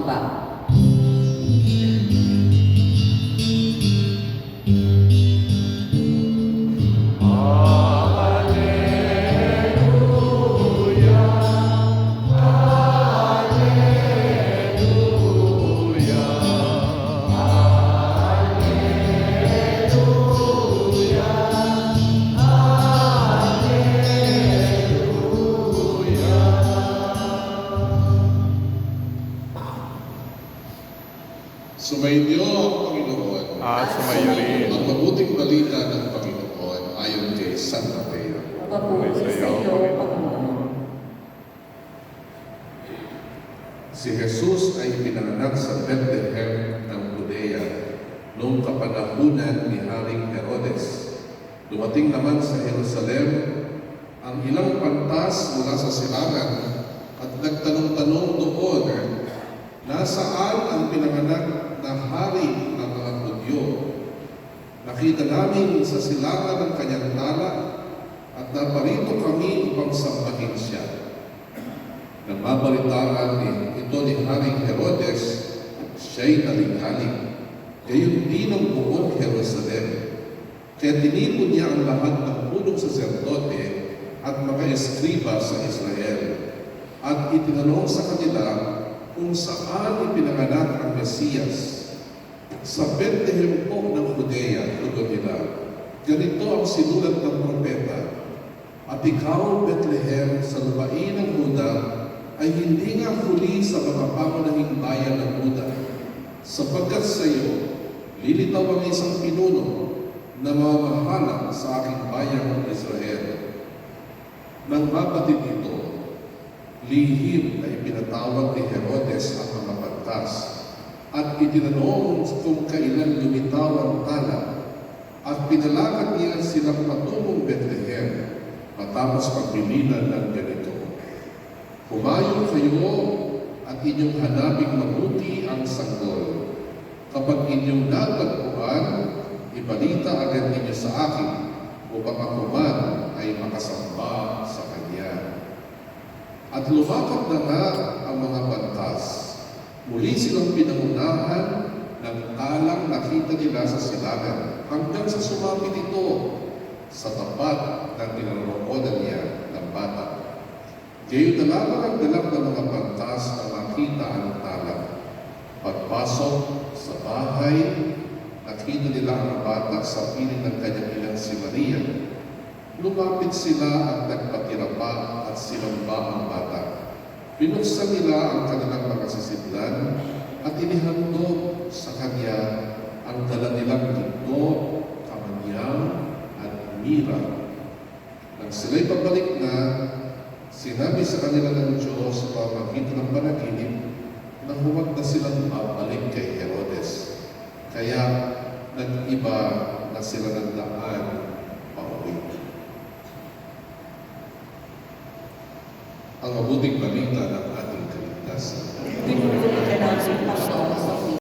iba. Sumainyo ang Panginoon. At sumayo rin. Ang mabuting balita ng Panginoon ayon kay San Mateo. Papuri sa iyo, Panginoon. Si Jesus ay pinanganak sa Bethlehem ng Judea noong kapanahunan ni Haring Herodes. Dumating naman sa Jerusalem ang ilang pantas mula sa silangan at nagtanong-tanong doon, nasaan ang pinanganak na hari ng mga Hudyo? Nakita namin sa silangan ng kanyang tala at naparito kami upang sambahin siya. Nang mabalitaan ito ni Haring Herodes, siya'y nalingaling. Gayon din ang buong Jerusalem. Kaya tinipon niya ang lahat ng punong saserdote at mga eskriba sa Israel at itinanong sa kanila kung saan ipinanganak ang Mesiyas. Sa Bethlehem po ng Judea, tugon nila, ganito ang sinulat ng propeta, at ikaw, Bethlehem, sa lupain ng Huda, ay hindi nga huli sa mga pangunahing bayan ng Huda, sapagkat sa iyo, lilitaw ang isang pinuno na mamahala sa aking bayang Israel. Nang mabatid ito, lihim na ipinatawag ni Herodes ang mga pantas at itinanong kung kailan lumitaw ang tala at pinalakad niya silang patungong Bethlehem matapos pagbilinan ng ganito. Humayo kayo at inyong hanaping mabuti ang sanggol. Kapag inyong natagpuan, ibalita agad ninyo sa akin upang ako man ay makasamba sa Kanya. At lumakad na nga ang mga pantas. Muli silang pinangunahan ng talang nakita nila sa silangan hanggang sa sumapit ito sa tapat ng pinaroonan niya ng bata. Gayon na lamang ang dalak ng mga pantas na makita ang talang. Pagpasok sa bahay, nakita nila ang bata sa piling ng kanyang inang si Maria. Lumapit sila at nagpatirapa at sinamba ang bata. Pinuksan nila ang kanilang mga sisidlan at inihandog sa kanya ang dala nilang ginto, kamanyang at mira. Nang sila'y pabalik na, sinabi sa kanila ng Diyos sa pamamagitan ng panaginip na huwag na silang babalik kay Herodes. Kaya nag-iba na sila ng daan pauwi. Ang mabuting balita ng ating kaligtasan. Pinuri ka namin, Panginoon.